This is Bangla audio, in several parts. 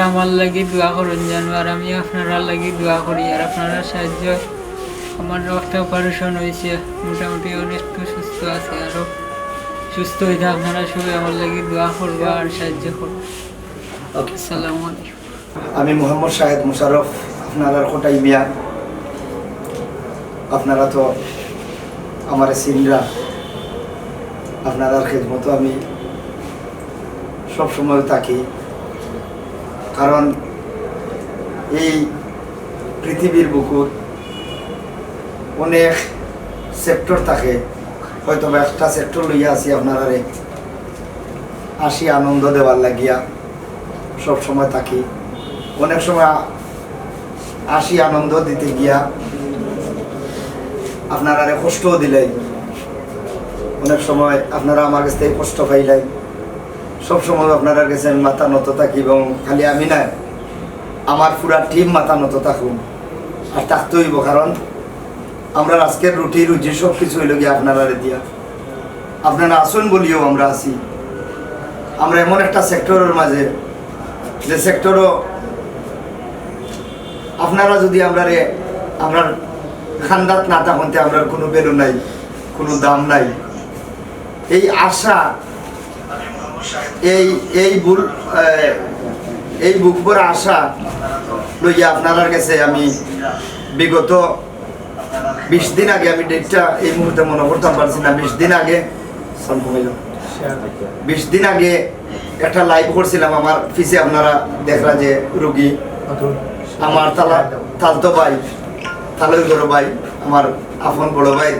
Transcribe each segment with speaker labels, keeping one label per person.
Speaker 1: আমার লাগি দোয়া করুন জানো, আর আমি আপনারা লাগি দোয়া করি। আর আপনারা সাহায্য, আমার একটা অপারেশন হয়েছে, মোটামুটি অনেকটু সুস্থ আছে, আরও সুস্থ হইতে আপনারা সবাই আমার লাগি দোয়া করবা আর সাহায্য করবো। আসসালামু আলাইকুম।
Speaker 2: আমি মোহাম্মদ শাহেদ মুশারফ, আপনারা কোটাই মিয়া। আপনারা তো আমার সিনরা, আপনার খেদমতো আমি সবসময় থাকি। কারণ এই পৃথিবীর বুকুর অনেক সেক্টর থাকে, হয়তো একটা সেক্টর লইয়া আছি আপনারা আসি আনন্দ দেওয়ার লাগিয়া সব সময় থাকি। অনেক সময় আসি আনন্দ দিতে গিয়া আপনারা কষ্টও দিলেন, অনেক সময় আপনারা আমার কাছ থেকে কষ্ট পাইলেন। সবসময় আপনারা কাছে আমি মাথা নত থাকি, এবং খালি আমি না, আমার পুরা টিম মাথা নত থাকুন আর থাকতে হইব। কারণ আমরা আজকের রুটি রুজি সব কিছু হইল গিয়ে আপনারা দিয়া, আপনারা আসুন বলিও আমরা আছি। আমরা এমন একটা সেক্টরের মাঝে, যে সেক্টরও আপনারা যদি আমরা খান্দাত না থাকতে আমরা কোনো ভ্যালু নাই, কোনো দাম নাই। এই আশা, এই বুকভরা আশা লইয়া আপনার কাছে আমি বিগত 20 দিন আগে, আমি ডেটটা এই মুহূর্তে মনে করতে পারছি না, 20 দিন আগে 20 দিন আগে একটা লাইভ করছিলাম। আমার পিছে আপনারা দেখলা যে রুগী, আমার তালতো ভাই, তালই বড় ভাই, আমার আপন বড় ভাই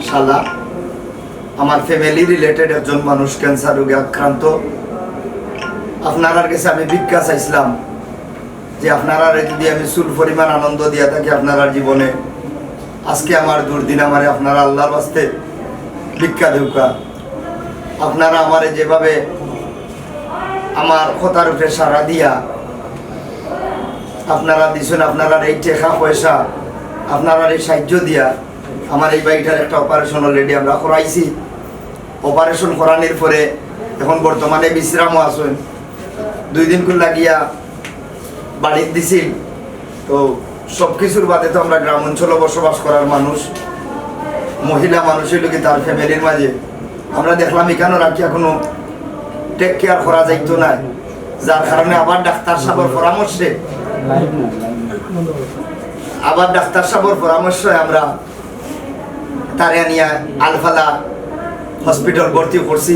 Speaker 2: শালা, আমার ফ্যামিলি রিলেটেড একজন মানুষ ক্যান্সার রোগে আক্রান্ত। আপনার কাছে আমি ভিক্ষা চাইছিলাম যে আপনারা যদি আমি চুল পরিমাণ আনন্দ দিয়া থাকি আপনার জীবনে, আজকে আমার দুর্দিন আমারে আপনারা আল্লাহর বাস্তে ভিক্ষা দেউকা। আপনারা আমারে যেভাবে আমার কথার উপরে সাড়া দিয়া আপনারা দিছেন, আপনারা এই টাকা পয়সা, আপনারা এই সাহায্য দিয়া আমার এই বাইকটার একটা অপারেশন অলরেডি আমরা করাইছি। অপারেশন করানোর পরে এখন বর্তমানে বিশ্রামও আসেন। 2 দিন করে লাগিয়া বাড়ির দিছিল। তো সব কিছুর বাদে তো আমরা গ্রাম অঞ্চলে বসবাস করার মানুষ, মহিলা মানুষ হইল কি তার ফ্যামিলির মাঝে আমরা দেখলাম এখানেও রাখিয়া কোনো টেক কেয়ার করা যাইতো না, যার কারণে আবার ডাক্তার সাহেবের পরামর্শে আমরা তারে নিয়ে আলফালা হসপিটাল ভর্তি করছি।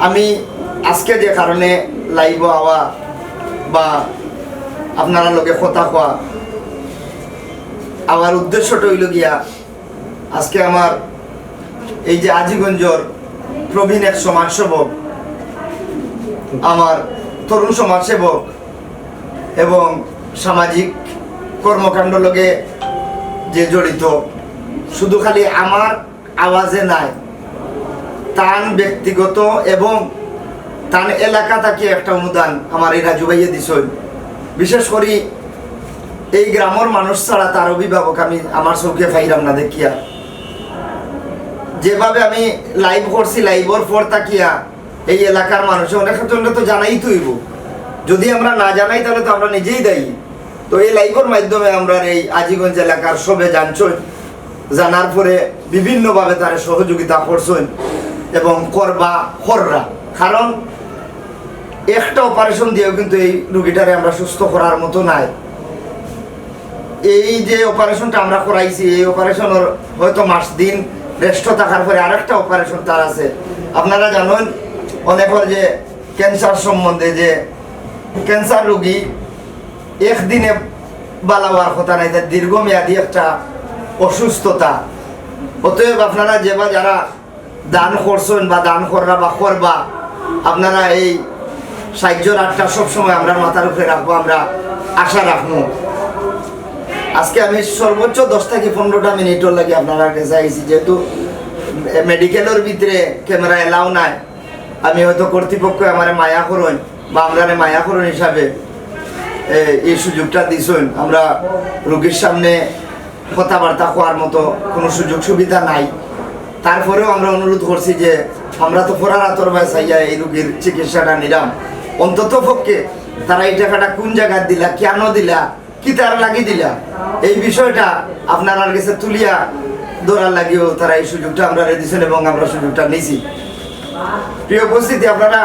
Speaker 2: আমি আজকে যে কারণে লাইভ আওয়া বা আপনারা লোকে কথা কোয়া, আমার উদ্দেশ্যটা হইল গিয়া আজকে আমার এই যে আজিগঞ্জর প্রবীণ এক সমাজসেবক, আমার তরুণ সমাজসেবক এবং সামাজিক কর্মকাণ্ড লোকে যে জড়িত, শুধু খালি আমার আওয়াজে নাই, তান ব্যক্তিগত এবং তান এলাকা থেকে একটা অনুদান আমার এই রাজু ভাইয়ে দিছই। বিশেষ করে এই গ্রামের মানুষ ছাড়া তার অভিভাবক আমি আমার চোখে ফাইরাম না দেখিয়া। যেভাবে আমি লাইভ করছি, লাইভর পর তাকিয়া এই এলাকার মানুষ অনেক জন্য তো জানাই তৈব, যদি আমরা না জানাই তাহলে তো আমরা নিজেই দায়ী। তো এই লাইভের মাধ্যমে আমরা এই আজিগঞ্জ এলাকার সবে জানছেন, জানার পরে বিভিন্নভাবে তারা সহযোগিতা করছেন এবং কররা। কারণ একটা অপারেশন দিয়েও কিন্তু এই রুগীটারে আমরা সুস্থ করার মতো নাই। এই যে অপারেশনটা আমরা করাইছি, এই অপারেশনের হয়তো মাস দিন রেস্ট থাকার পরে আরেকটা অপারেশন তার আছে। আপনারা জানেন অনেকের যে ক্যান্সার সম্বন্ধে, যে ক্যান্সার রোগী একদিনে বালা হওয়ার কথা নাই, তার দীর্ঘমেয়াদী একটা অসুস্থতা। অতএব আপনারা যারা দান করছেন বা দান কররা বা করবা, আপনারা এই সাহায্যের আটটা সবসময় আমরা মাথার উপরে রাখবো, আমরা আশা রাখবো। আজকে আমি সর্বোচ্চ 10 থেকে 15টা মিনিটের লাগে আপনারা কাছে আইছি, যেহেতু মেডিকেলের ভিতরে ক্যামেরা এলাও নাই। আমি হয়তো কর্তৃপক্ষ আমার মায়া করুন বা আমরা মায়া করুন হিসাবে এই সুযোগটা দিছেন। আমরা রোগীর সামনে কথাবার্তা হওয়ার মতো কোনো সুযোগ সুবিধা নাই, তারপরেও আমরা অনুরোধ করছি যে আমরা তো ফোরার আতর চাইয়া এই রোগীর চিকিৎসাটা নিলাম, অন্তত পক্ষে তারা এই টাকাটা কোন জায়গায় দিলা, কেন দিলা, কি তার লাগি দিলা, এই বিষয়টা আপনার কাছে তুলিয়া ধরার লাগিও তারা এই সুযোগটা আমরা দিয়েছেন এবং আমরা সুযোগটা নিয়েছি। প্রিয় উপস্থিতি, আপনারা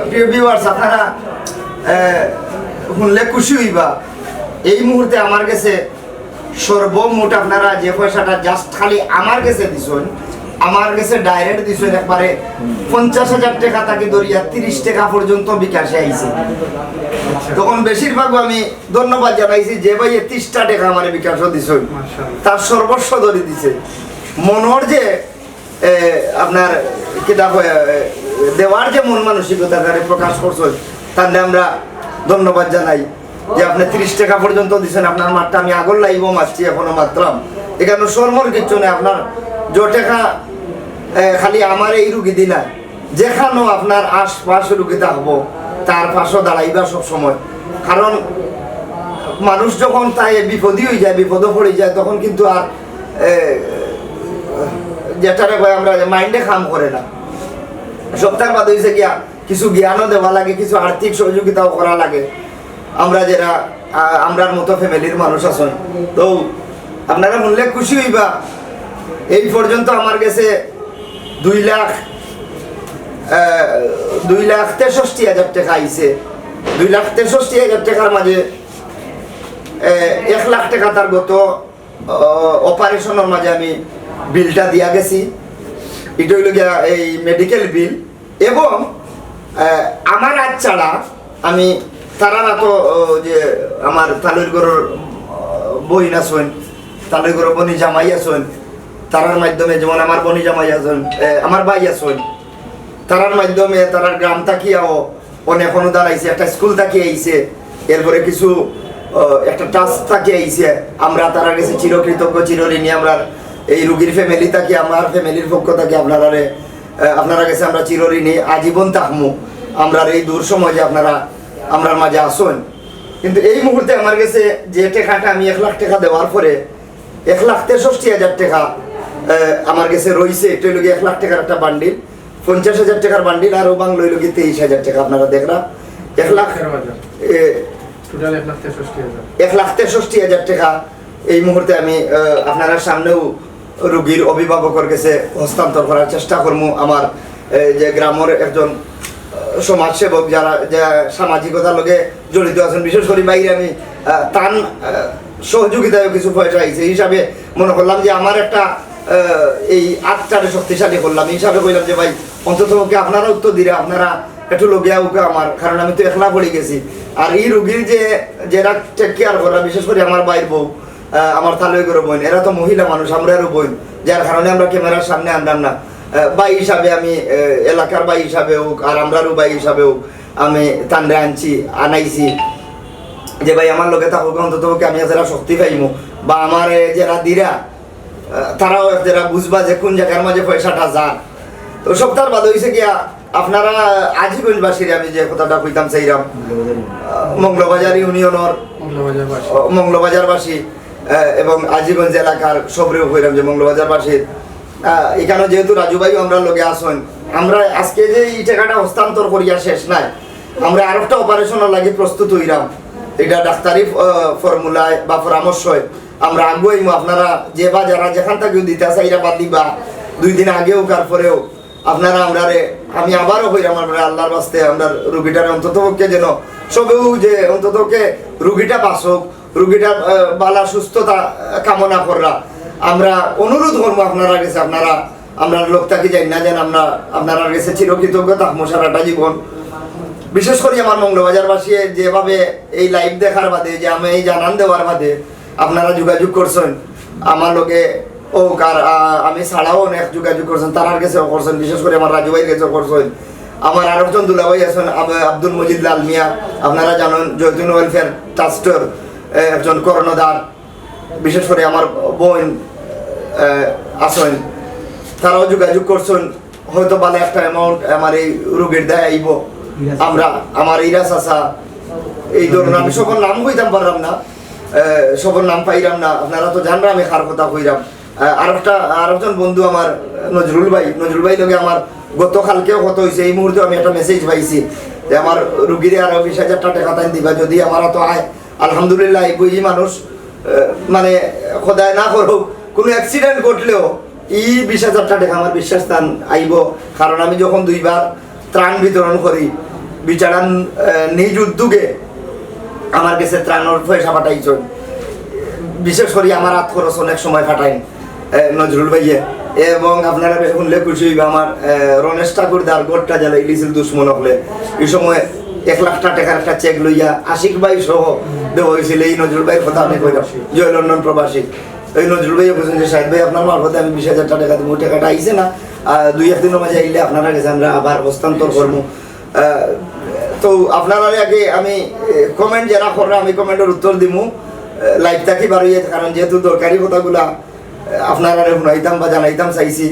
Speaker 2: প্রিয় ভিউয়ার্স, আপনারা শুনলে খুশি হইবা। এই মুহূর্তে আমার কাছে সর্বমোট আপনারা যে পয়সাটা জাস্ট খালি আমার কাছে দিছেন, আমার কাছে ডাইরেক্ট দিছেন একবারে 50,000 টাকা তাকে ধরিয়া 30 টাকা পর্যন্ত বিকাশে আইছে। তখন বেশিরভাগ আমি ধন্যবাদ জানাইছি যে ভাই 30টা টাকা আমার বিকাশও দিছেন, তার সর্বস্ব ধরে দিছে। মনোর যে আপনার কিতাব দেওয়ার যে মন মানসিকতা প্রকাশ করছেন, তাহলে আমরা ধন্যবাদ জানাই যে আপনি 30 টাকা পর্যন্ত দিচ্ছেন। আপনার মাঠটা আমি আগর লাইব মারছি, এখনো মাত্রাম এখানে শর্মর কিছু নেই। আপনার যে টাকা খালি আমার এই রুগী দিনা, যেখানেও আপনার আশপাশ রুগী থাকবো তার পাশেও দাঁড়াইবা সব সময়। কারণ মানুষ যখন তাই বিপদই হয়ে যায়, বিপদও পড়ে যায়, তখন কিন্তু আর যেটারে কয় আমরা মাইন্ডে কাম করে না। সপ্তাহের বাদ হয়েছে গিয়া কিছু জ্ঞানও দেওয়া লাগে, কিছু আর্থিক সহযোগিতাও করা লাগে। আমরা যারা আমরার মতো ফ্যামিলির মানুষ আছেন, তো আপনারা শুনলে খুশি হইবা। এই পর্যন্ত আমার কাছে 2,63,000 টাকা আইছে। 2,63,000 টাকার মাঝে 1 লাখ টাকা তার গত অপারেশনের মাঝে আমি বিলটা দিয়া গেছি। এটা হইল গিয়া এই মেডিকেল বিল। এবং আমার আজ ছাড়া আমি তারা তো যে আমার তালুরগড়ের বইন আছেন, তালুরগড়ের বনি জামাই আছেন, তারার মাধ্যমে যেমন আমার বনি জামাই আছেন, আমার ভাই আছেন, তারার মাধ্যমে তারার গ্রাম তাকিয়াও অনেক অনুদান আইছে, একটা স্কুল তাকিয়ে আইছে, এরপরে কিছু একটা ট্রাস্ট তাকিয়ে আইছে। আমরা তারার কাছে চিরকৃতজ্ঞ, চিরঋণী। আমরা এই রুগীর ফ্যামিলি তাকে, আমার ফ্যামিলির পক্ষ থেকে আপনারা কাছে আমরা চিরঋণী, আজীবন থাকমু। আমরা এই দূর সময় যে আপনারা আমরার মাঝে আসুন। কিন্তু এই মুহূর্তে আমার কাছে যে টাকাটা আমি 1 লাখ টাকা দেওয়ার পরে 1,63,000 টাকা আমার কাছে রয়েছে। এটা হইল 1 লাখ টাকার একটা বান্ডিল, 50,000 টাকার বান্ডিল, আর ও বাংলা হইল 23,000 টাকা। আপনারা দেখলাম 1,63,000 টাকা এই মুহূর্তে আমি আপনারা সামনেও রোগীর অভিভাবকের কাছে হস্তান্তর করার চেষ্টা করবো। আমার যে গ্রামের একজন সমাজসেবক যারা সামাজিকতার লগে জড়িত আছেন, বিশেষ করে বাইরে আমি তান সহযোগিতায় কিছু পয়সা আইছে হিসাবে মনে করলাম যে আমার একটা এই আত্মারে শক্তিশালী করলাম হিসাবে কইলাম যে ভাই অন্তত আপনারা উত্তর দিলে আপনারা একটু লগিয়া উকে আমার, কারণ আমি তো একলা পড়ে গেছি। আর এই রোগীর যে যারা টেক কেয়ার করা, বিশেষ করে আমার বাইর বউ, আমার তালুইগড়ের বোন, এরা তো মহিলা মানুষ, আমরারও বোন, যার কারণে আমরা ক্যামেরার সামনে আনলাম না। ভাই হিসাবে আমি এলাকার ভাই হিসাবে হোক আর আমরারও ভাই হিসাবে হোক আমি তান্ডে আনাইছি যে ভাই আমার লোকে থাকুক, অন্তত আমি যারা শক্তি পাইমু বা আমার যারা দিরা তারাও যারা বুঝবা যে কোন জায়গার মাঝে পয়সাটা যান। তো সপ্তাহ বাদ হয়েছে গিয়া আপনারা আজীবনবাসীর আমি যে কথাটা কইতাম চাইলাম, মঙ্গলবাজার ইউনিয়নের মঙ্গলবাজারবাসী এবং আজীবন এলাকার সবরেও কইলাম যে মঙ্গলবাজারবাসীর এখানে যেহেতু রাজু ভাই আমরা লোকে আসেন, আমরা আজকে যে এই টাকাটা হস্তান্তর করিয়া শেষ নাই, আমরা আর একটা অপারেশনের লাগে প্রস্তুত হইলাম। এটা ডাক্তারি ফর্মুলায় বা পরামর্শয় আমরা আগুয়াইমু। আপনারা যে বা যারা যেখান থেকে দিতে চাইরা বা দিবা 2 দিন আগেও কার পরেও আপনারা আমি আবারও কইলাম আমরা আল্লাহর বাস্তে আমরা রুগীটার অন্ততপক্ষে যেন সবেও যে অন্ততকে রুগীটা বাঁচুক, রুগীটার বালা সুস্থতা কামনা করা আমরা অনুরোধ করবো আপনারা কাছে। আমরা লোক থাকি যাই না যেন আমরা আপনারা কাছে চিরকৃতজ্ঞতা সারাটা জীবন। বিশেষ করে আমার মঙ্গলবাজারবাসী যেভাবে এই লাইভ দেখার বাদে যে আমি এই জানান দেওয়ার বাদে আপনারা যোগাযোগ করছেন আমার লোকে ও কার আমি ছাড়াও অনেক যোগাযোগ করছেন, তারার কাছেও করছেন, বিশেষ করে আমার রাজু ভাইয়ের কাছেও করছেন। আমার আরো একজন দুলাভাই আছেন আব্দুল মজিদ লাল মিয়া, আপনারা জানেন জৈতুন ওয়েলফেয়ার ট্রাস্টের একজন কর্ণধার। বিশেষ করে আমার বোন আছেন, তারাও যোগাযোগ করছেন। হয়তো ভালো একটা অ্যামাউন্ট আমার এই রোগীর দেয় আইব। আমরা আমার ইরাস আসা এই ধরুন আমি সকল নাম কইতাম পারলাম না, সকল নাম পাইলাম না, আপনারা তো জানরা আমি কার কথা কইলাম। আরেকজন বন্ধু আমার নজরুল ভাই লগে আমার গতকালকেও কথা হয়েছে। এই মুহূর্তে আমি একটা মেসেজ পাইছি যে আমার রুগীরে আরো 20,000 টাকা তাই দিবা, যদি আমার তো আয় আলহামদুলিল্লাহ এই বুঝি মানুষ মানে খোদায় না করুক কোনো অ্যাক্সিডেন্ট ঘটলেও এই 20,000 টাকা আমার বিশ্বাস স্থান আইব। কারণ আমি যখন 2বার ত্রাণ বিতরণ করি বিচারা নিজ উদ্যোগে আমার কাছে ত্রাণের পয়সা পাঠাইছেন, বিশেষ করে আমার হাত খরচ অনেক সময় পাঠাইন নজরুল ভাইয়ে। এবং আপনারা শুনলে খুশি হইবে আমার রমেশ ঠাকুর দার গোটটা জ্বালাই দিয়েছিল দুশ্মন হলে, এই সময় 1 লাখ টাকার একটা চেক লইয়া আশিক ভাই সহ দেওয়া হয়েছিল। এই নজরুল ভাইয়ের কথা আমি কইলাম, জয় লন্ডন প্রবাসী। এই নজরুল ভাইয়া বলছেন যে সাহেব ভাই আপনার মারফতে আমি 20,000 টাকা দিব, টাকাটা আইছে না 2-1 দিনের মাঝে আইলে আপনারা কাছে আমরা আবার হস্তান্তর করবো। তো আপনারা আগে আমি কমেন্ট যারা কররা আমি কমেন্টের উত্তর দিব লাইভ থাকি বাড়িয়ে, কারণ যেহেতু দরকারি কথাগুলা আপনারা শুনাইতাম বা জানাইতাম চাইছি।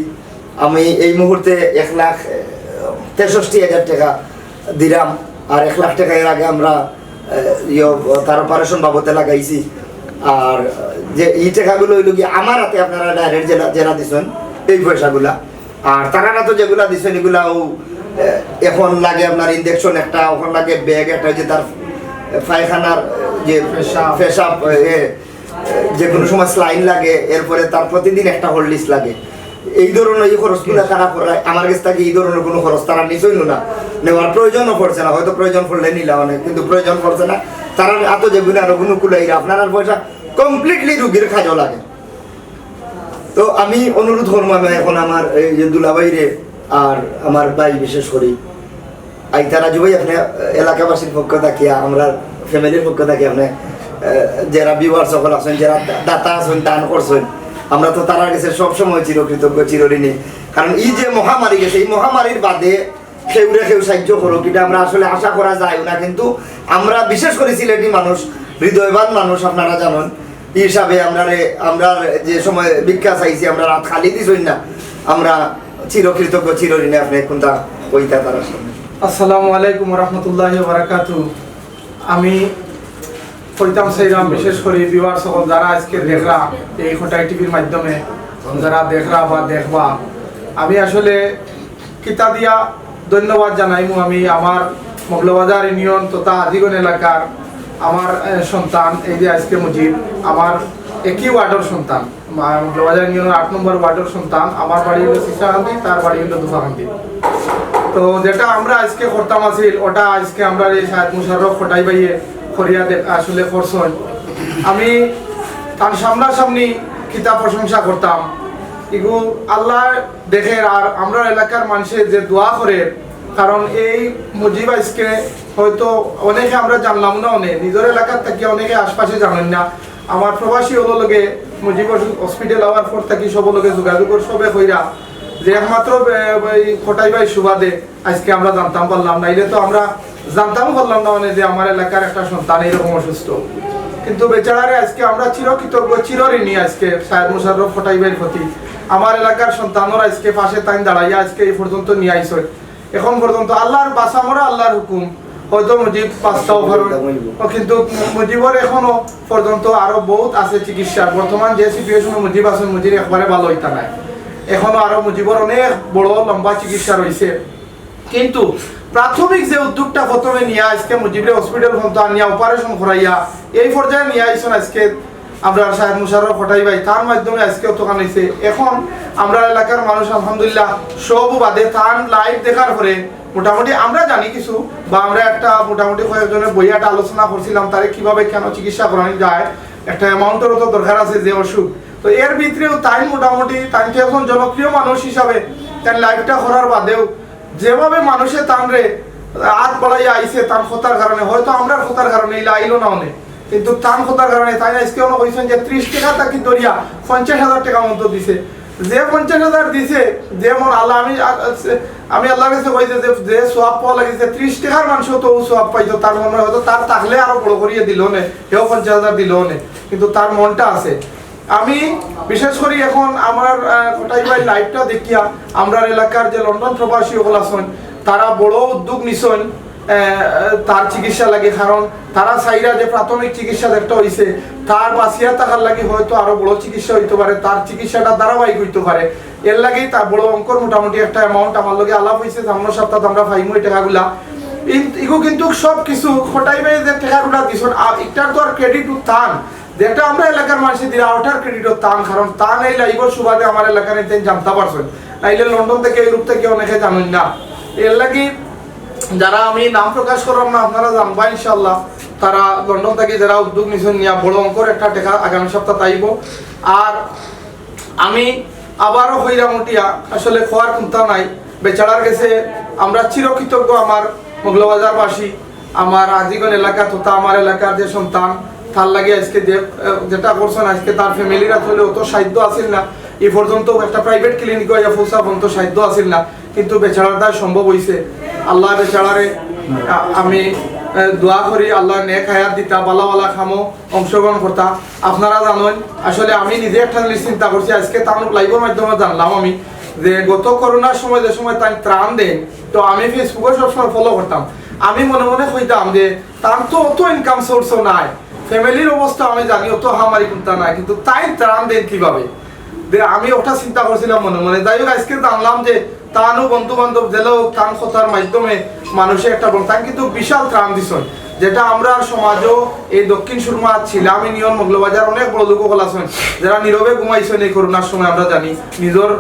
Speaker 2: আমি এই মুহূর্তে 1,63,000 টাকা দিলাম, আর 1 লাখ টাকা এর আগে আমরা তার অপারেশন বাবদে লাগাইছি। আর যে এই টাকাগুলো হইল কি আমার হাতে আপনারা ডাইরেক্ট জেলা দিচ্ছেন এই পয়সাগুলা, আর টাকাটা তো যেগুলা দিচ্ছেন এগুলাও এখন লাগে আপনার ইনজেকশন একটা, ওখান লাগে ব্যাগ একটা, যে তার পায়খানার যে পেশাব যে কোনো সময় স্লাইন লাগে, এরপরে তার প্রতিদিন একটা হরলিক্স লাগে। এই ধরনের এই খরচগুলো তারা করায় আমার কাছ থেকে এই ধরনের কোনো খরচ তারা নিচই না, নেওয়ার প্রয়োজনও পড়ছে না। হয়তো প্রয়োজন পড়লে নিলাম অনেক, কিন্তু প্রয়োজন পড়ছে না। তারা এত যেগুলো আরো কোনো কুলাই আপনার পয়সা কমপ্লিটলি রুগীর কাজও লাগে। তো আমি অনুরোধ করবো, আমি এখন আমার এই যে দুলাভাইরে আর আমার ভাই বিশেষ করি আইতারা জুবাই আপনি এলাকাবাসীর পক্ষ থাকিয়া আমরা ফ্যামিলির পক্ষ থাকি আপনি যারা বিবাহ সকল আছেন, যারা দাতা আছেন, দান করছেন, আমরা তো তারা কাছে সবসময় চিরকৃতজ্ঞ চিরঋণী। কারণ এই যে মহামারী গেছে, এই মহামারীর বাদে কেউরে কেউ সাহায্য করুক এটা আমরা আসলে আশা করা যায় না। কিন্তু আমরা বিশেষ করে সিলেটি মানুষ, হৃদয়বান মানুষ, আপনারা জানেন এই হিসাবে আমরা যে সময় ভিক্ষা চাইছি আমরা রাত খালি দিছই না, আমরা চিরকৃতজ্ঞ চিরঋণী। আপনি কোনটা কইতা তারা সামনে।
Speaker 3: আসসালামু আলাইকুম রহমতুল্লাহি ওয়া বারাকাতুহু। আমি কইতাম চাইলাম বিশেষ করে বিবার সকল যারা আজকে দেখরা এই খোটাই টিভির মাধ্যমে যারা দেখরা বা দেখবা, আমি আসলে কিতা দিয়া ধন্যবাদ জানাইমু। আমি আমার মগলবাজার ইউনিয়ন তথা আদিগণ এলাকার আমার সন্তান এই যে আজকে মুজিব, আমার একই ওয়ার্ডের সন্তান, মগলবাজার ইউনিয়নের 8 নম্বর ওয়ার্ডের সন্তান। আমার বাড়ি হলো সিসাকান্দি, তার বাড়ি হলো দুফাকান্দি। তো যেটা আমরা আজকে করতাম আছিল ওটা আজকে আমরা এই শাহেদ মুশাররফ ফটাই ভাইয়ে করিয়া আসলে করছেন। আমি তার সামনাসামনি কিতাব প্রশংসা করতাম, এগু আল্লাহ দেখে। আর আমরা এলাকার মানুষের যে দোয়া করে, কারণ এই মুজিব আজকে হয়তো অনেকে আমরা জানলাম না, অনেক নিজের এলাকার থেকে অনেকে আশপাশে জানেন না। আমার প্রবাসী হলো লগে মুজিবর হসপিটাল হওয়ার পর থাকি সব লগে যোগাযোগের সবে হইরা যে একমাত্র ফটাই ভাই সুবাদে আজকে আমরা জানতাম পারলাম, নাইলে তো আমরা জানতাম পারলাম না যে আমার এলাকার একটা সন্তান এইরকম অসুস্থ। কিন্তু বেচারারে আজকে আমরা চিরকৃতজ্ঞ চিরঋণী আজকে শাহেদ মুশাররফ ফটাই ভাইয়ের প্রতি। আমার এলাকার সন্তানরা আজকে পাশে তাই দাঁড়াইয়া আজকে এই পর্যন্ত নিয়ে আইস। এখন পর্যন্ত আল্লাহর বাসা মরা আল্লাহর হুকুম, হয়তো মুজিব 5টাও কিন্তু মুজিবর এখনো পর্যন্ত আরো বহুত আছে চিকিৎসা। বর্তমান যে সিচুয়েশনে মুজিব আছে, মুজিব একবারে ভালো হইতা নাই, এখনো আরো মুজিবর অনেক বড় লম্বা চিকিৎসা রয়েছে। কিন্তু প্রাথমিক যে উদ্যোগটা প্রথমে নিয়ে আজকে মুজিবের হসপিটাল পর্যন্ত আনিয়া অপারেশন করাইয়া এই পর্যায়ে নিয়ে আইসন আজকে আমরা শাহেদ মুশাররফ ফটাই ভাই, তার মাধ্যমে আজকে অতখান হয়েছে। এখন আমরা এলাকার মানুষ আলহামদুলিল্লাহ সব বাদে তার লাইভ দেখার পরে মোটামুটি আমরা জানি কিছু, বা আমরা একটা মোটামুটি কয়েকজনের বইয়াটা আলোচনা করছিলাম তারে কিভাবে কেন চিকিৎসা করানো যায়, একটা অ্যামাউন্টেরও তো দরকার আছে যে অসুখ। তো এর ভিতরেও তাই মোটামুটি তাই এখন জনপ্রিয় মানুষ হিসাবে তার লাইভটা করার বাদেও যেভাবে মানুষের তানরে হাত বাড়াইয়া আইসে তার খতার কারণে, হয়তো আমরা খতার কারণে এলা আইলো না অনেক, কিন্তু তান খতার কারণে তাই আজকে অনেক হয়েছেন যে 30 টাকা তাকে ধরিয়া 50,000 টাকা মতো দিছে। যে 50,000 দিছে, যেমন আল্লাহ আমি আল্লাহর কাছে কইছে যে সোয়াব পাওয়া লাগিছে 30 টাকার মানুষও তো সোয়াব পাইতো, তার মনে হয়তো তার থাকলে আরো বড় করিয়ে দিল নে, এও 50,000 দিল নে, কিন্তু তার মনটা আছে। আমি বিশেষ করে এখন আমার ফটাই ভাই লাইভটা দেখিয়া আমরা এলাকার যে লন্ডন প্রবাসী সকল আছেন তারা বড় উদ্যোগ নিছেন তার চিকিৎসা লাগে। কারণ তারা চাইরা যে প্রাথমিক চিকিৎসা একটা হয়েছে তার বাঁচিয়া থাকার লাগে হয়তো আরো বড় চিকিৎসা হইতে পারে, তার চিকিৎসাটা ধারাবাহিক হইতে পারে। এর লাগেই তার বড় অঙ্কর মোটামুটি একটা অ্যামাউন্ট আমার লগে আলাপ হয়েছে, সামনের সপ্তাহে আমরা পাইমু এই টাকাগুলা। ইগো কিন্তু সব কিছু খটাইবে যে টাকাগুলা দিছন একটার তো আর ক্রেডিট টান যেটা আমরা এলাকার মানুষ দিলা ওটার ক্রেডিটও টান কারণ টান এই লাইভর সুবাদে আমার এলাকার এতে জানতে পারছেন নাইলে লন্ডন থেকে ইউরোপ থেকে অনেকে জানেন না এর লাগি যারা আমি নাম প্রকাশ করলাম না আপনারা জানবা ইনশাল্লাহ তারা লন্ডন থেকে যারা উদ্যোগ নিছেন নিয়া বড় অঙ্কর একটা টাকা আগামী সপ্তাহ আইব আর আমি আবারও হইরামটিয়া আসলে খোয়ার চিন্তা নাই বেচারার কাছে আমরা চিরকৃতজ্ঞ আমার মগলবাজারবাসী আমার আজীবন এলাকা তথা আমার এলাকার যে সন্তান তার লাগে আজকে যেটা করছেন আজকে তার ফ্যামিলিরা চলে অত সাহায্য আসিল না এই পর্যন্ত একটা প্রাইভেট ক্লিনিক হয়ে ফুসা পর্যন্ত সাহায্য আসিল না কিন্তু বেচারার দ্বারা সম্ভব হয়েছে আল্লাহ বেচারারে আমি দোয়া করি আল্লাহ নেক হায়াত দিতা বালা বালা খামো অংশগ্রহণ করতা আপনারা জানেন আসলে আমি নিজে একটা জিনিস চিন্তা করছি আজকে তার লাইভের মাধ্যমে জানলাম আমি যে গত করোনার সময় যে সময় তাই ত্রাণ দেন তো আমি ফেসবুকে সবসময় ফলো করতাম আমি মনে মনে কইতাম যে তার তো অত ইনকাম সোর্সও নাই ফ্যামিলির অবস্থা আমি জানি অত হামারি চিন্তা নাই কিন্তু তাই ত্রাণ দেন কিভাবে আমি ওটা চিন্তা করছিলাম মনে মনে যাই হোক আজকে জানলাম যে তানও বন্ধু বান্ধব জেলেও ত্রাণ কথার মাধ্যমে মানুষের একটা তান কিন্তু বিশাল ত্রাণ দিছেন যেটা আমরা সমাজও এই দক্ষিণ সুরমা ছিলাম ইউনিয়ন মগলবাজার অনেক বড় লোক হল আছেন যারা নীরবে ঘুমাইছেন এই করোনার সময় আমরা জানি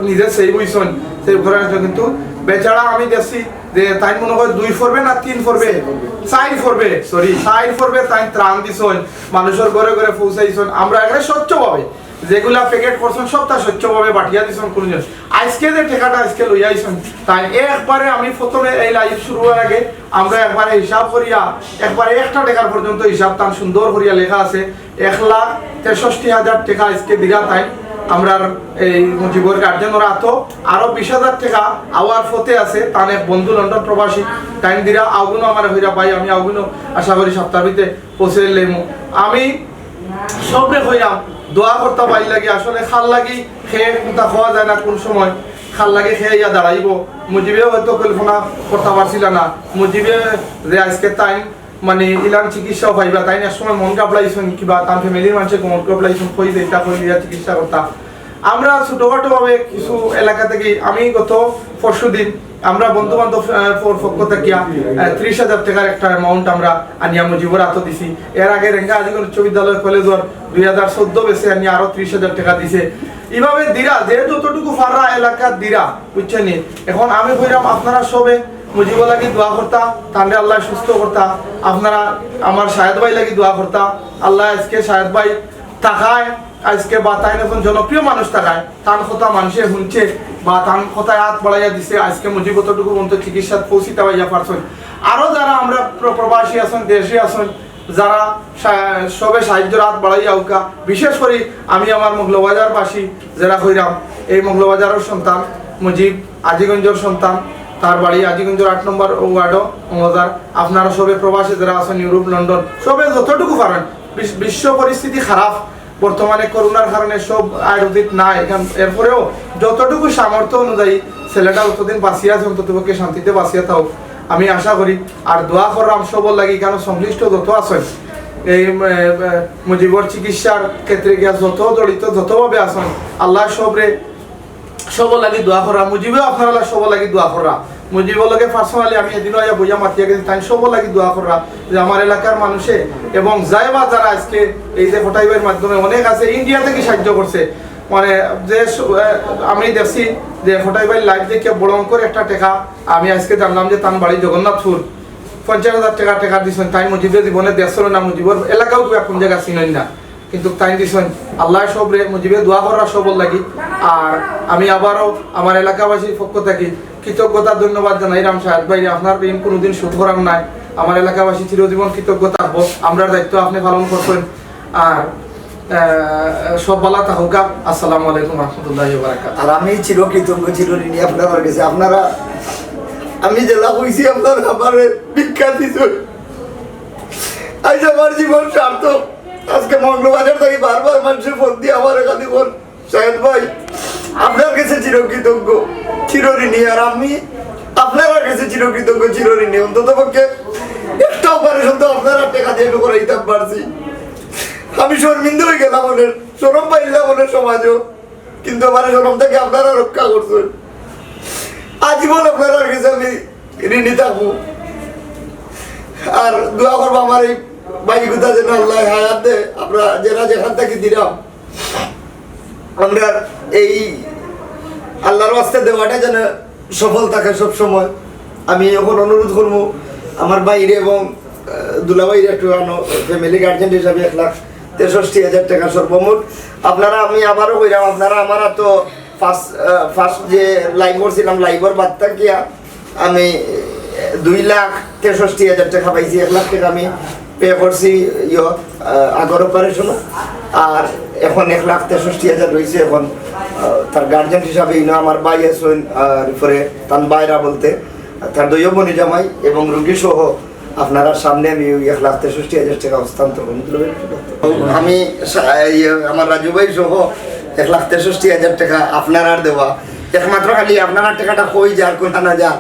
Speaker 3: নিজে সেই বইছেন সেই ঘরে কিন্তু বেচারা আমি দেখছি যে তাই মনে হয় 2 ফরবে না 3 ফরবে 4 ফরবে সরি 4 ফরবে তাই ত্রাণ দিছেন মানুষের ঘরে ঘরে পৌঁছাইছেন আমরা এখানে স্বচ্ছভাবে যেগুলা প্যাকেট করছেন সবটা স্বচ্ছভাবে বাটিয়া দিছেন কোন জিনিস আজকে যে টাকাটা আজকে লই আইছেন তাই একবারে আমি প্রথমে এই লাইভ শুরু হওয়ার আগে আমরা একবারে হিসাব করিয়া একবারে একটা টাকার পর্যন্ত হিসাব তার সুন্দর করিয়া লেখা আছে 1,63,000 টাকা আজকে দিরা তাই আমরা এই মুজিবর গার্জেনরা তো আরো 20,000 টাকা আওয়ার ফতে আছে তার এক বন্ধু লন্ডন প্রবাসী টাইম দিরা আগুনো আমার হইরা ভাই আমি আগুনো আশা করি সপ্তাহ ভিতরে পৌঁছে লেমু আমি সবরে হইরাম দোয়া করতে পারি লাগি আসলে খাল লাগি খেয়ে কোনটা খাওয়া যায় না কোন সময় খাল লাগে খেয়ে ইয়া দাঁড়াইব মুজিবে হয়তো কল্পনা করতে পারছিল না মুজিবে যে আজকে তাই মানে ইলান চিকিৎসাও পাইবা তাই এক সময় মন কাপড়াইছেন কিবা তার ফ্যামিলির মানুষের মন কাপড়াইছেন কই যে এটা কই দিয়া চিকিৎসা করতা আমরা ছোটখাটো ভাবে কিছু এলাকা থেকে আমি গত পরশুদিন আমরা বন্ধু বান্ধব পক্ষ থেকে 30,000 টাকার একটা অ্যামাউন্ট আমরা আনিয়া মুজিবর হাতে দিছি এর আগে রেঙ্গা আজিগঞ্জ উচ্চ বিদ্যালয় কলেজর 2014 বেসে আনি আরো 30,000 টাকা দিছে এইভাবে দিরা যে যতটুকু ফাররা এলাকার দিরা বুঝছেন এখন আমি কইরাম আপনারা সবে মুজিব লাগি দোয়া করতা তাহলে আল্লাহ সুস্থ করতা আপনারা আমার শাহেদ ভাই লাগি দোয়া করতা আল্লাহ আজকে শাহেদ ভাই তাকায় আজকে বা তাই এখন জনপ্রিয় মানুষ তাকায় তার কথা মানুষে শুনছে বা তার কথায় হাত বাড়াইয়া দিছে আজকে মুজিব ততটুকু পর্যন্ত চিকিৎসা পৌঁছিতে পাইয়া পারছেন আরো যারা আমরা প্রবাসী আছেন দেশে আছেন যারা সবে সাহায্যের হাত বাড়াইয়া উকা বিশেষ করে আমি আমার মগলবাজারবাসী যারা হইরাম এই মগলবাজারের সন্তান মুজিব আজিগঞ্জের সন্তান তার বাড়ি আজিগঞ্জের 8 নম্বর ওয়ার্ডও মজার আপনারা সবে প্রবাসী যারা আছেন ইউরোপ লন্ডন সবে যতটুকু পারেন বিশ্ব পরিস্থিতি খারাপ বর্তমানে করোনার কারণে সব আয়োজিত নাই এরপরেও যতটুকু সামর্থ্য অনুযায়ী ছেলেটা যতদিন বাঁচিয়ে আছে অন্ততপক্ষে শান্তিতে বাঁচিয়ে থাও আমি আশা করি আর দোয়া করলাম সবল লাগি কেন সংশ্লিষ্ট যত আছেন এই মুজিবর চিকিৎসার ক্ষেত্রে গিয়া যত জড়িত যতভাবে আছেন আল্লাহ সবরে সবল লাগি দোয়া করা মুজিবেও আপনারা সবল লাগি দোয়া করা মুজিবর লগে পার্সোনালি আমি এদিনও আয়া বইয়া মাতিয়া গেছি তাই সবল লাগি দোয়া করা যে আমার এলাকার মানুষে এবং যাইবা যারা আজকে এই যে ফটাইবের মাধ্যমে অনেক আছে ইন্ডিয়া থেকে সাহায্য করছে মানে যে আমি দেখছি যে ফটাইবাই লাইভ দেখে বড় অঙ্কের একটা টাকা আমি আজকে জানলাম যে তার বাড়ি জগন্নাথপুর 50,000 টাকা দিছেন তাই মুজিবের জীবনে দেখছিল না মুজিবর এলাকাও কোন জায়গা চিনেন না কিন্তু তাই দিছেন আল্লাহ সবরে মুজিবে দোয়া করা সবল লাগি আর আমি আবারও আমার এলাকাবাসীর পক্ষ থেকে কৃতজ্ঞতা ধন্যবাদ জানাই রাম সাহেব ভাই আপনার ঋণ কোনোদিন শোধ করার নাই আমার এলাকাবাসী চিরজীবন কৃতজ্ঞতা থাকবো আমরা দায়িত্ব আপনি পালন করছেন আর সব বলা থাকুকা আসসালামু আলাইকুম রহমতুল্লাহি ওয়া বারাকাতুহু
Speaker 2: আর আমি চিরকৃতজ্ঞ চিরঋণী আপনার কাছে আপনারা আমি জেলা হইছি আপনার আমার ভিক্ষা দিছেন আজ আমার জীবন সার্থক আজকে মগলবাজার থেকে বারবার মানুষের ফোন দিয়ে আমার এখানে বল শাহেদ ভাই আপনার কাছে চিরকৃতজ্ঞ চিরঋণী আর আমি আপনার কাছে চিরকৃতজ্ঞ চিরঋণী অন্তত পক্ষে একটা অপারেশন তো আপনারা টাকা দিয়ে করাইতে পারছি আমি শর্মিন্দ হয়ে গেলাম মনের শরম পাইলাম মনের সমাজও কিন্তু আমার শরম থেকে আপনারা রক্ষা করছেন আজীবন আপনার কাছে আমি ঋণী থাকবো আর দোয়া করবো আমার এই ভাই গুতা যেন আল্লাহ হায়াত দে। আমরা যারা যেখান থেকে দিলাম আমরা এই আল্লাহর ওয়াস্তে দেওয়াটা যেন সফল থাকে সব সময়। আমি এখন অনুরোধ করবো আমার বাইরে এবং দুলাভাইরে একটু আনো ফ্যামিলি গার্জেন হিসাবে 1,63,000 টাকা সর্বমোট। আপনারা আমি আবারও কইলাম আপনারা আমার তো ফার্স্ট যে লাইভ করছিলাম লাইভের বাদ থাকিয়া আমি 2,63,000 টাকা পাইছি। 1 লাখ টাকা আমি পে করছি আগর অপারেশন, আর এখন 1,63,000 রয়েছে। এখন তার গার্জেন হিসাবে আমার ভাই আছেন পরে তার বাইরা বলতে তার দৈব বনি জামাই এবং রুগী সহ আপনারা সামনে আমি 1,63,000 টাকা হস্তান্তর করব। আমি আমার রাজু ভাই সহ 1,63,000 টাকা আপনারা দেওয়া, একমাত্র খালি আপনারা টাকাটা কই যার কোথা না যা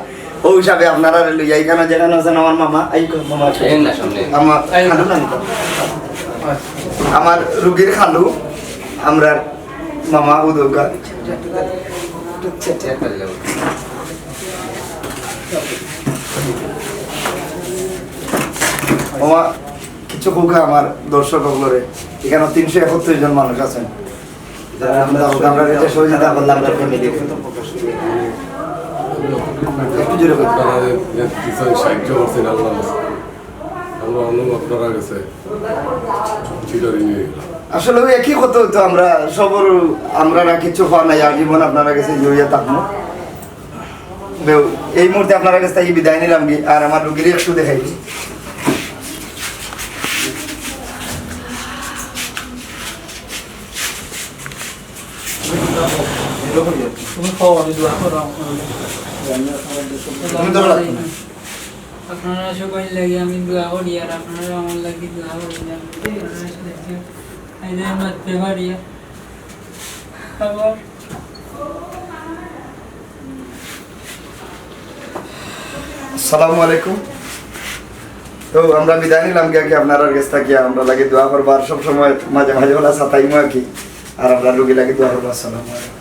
Speaker 2: ওই হিসাবে আপনারা লইয়া এখানে যেখানে আছেন আমার মামা মামা আমার খালু না আমার রুগীর খালু আমরা মামা উদৌকা মামা কিছু কৌকা আমার দর্শক হলরে এখানে 371 জন মানুষ আছেন যারা আমরা সহযোগিতা করলাম আমরা ফ্যামিলি একটু জোরে
Speaker 4: সাহায্য করছেন আল্লাহ আমরা আপনারা গেছে
Speaker 2: আসলে ওই একই কথা হতো আমরা সবর আমরা না কিছু পাওয়া নাই আর জীবন আপনারা কাছে জড়িয়ে থাকবো। এই মুহূর্তে আপনারা কাছে তাই বিদায় নিলাম আর আমার রুগীর একটু দেখাই
Speaker 1: আপনারা সবাই লাগে আমি দোয়া করি আর আপনারা আমার লাগে দোয়া করি মারতে পারি। আবার
Speaker 2: আসসালামু আলাইকুম। তো আমরা বিদায় নিলাম কি আপনারা কাছে থাকিয়া আমরা লাগে দোয়া করবো আর সব সময় মাঝে মাঝে হলা সাতাইমো আর কি আর আমরা রুগী লাগে দোয়া করবো। আসসালামু আলাইকুম।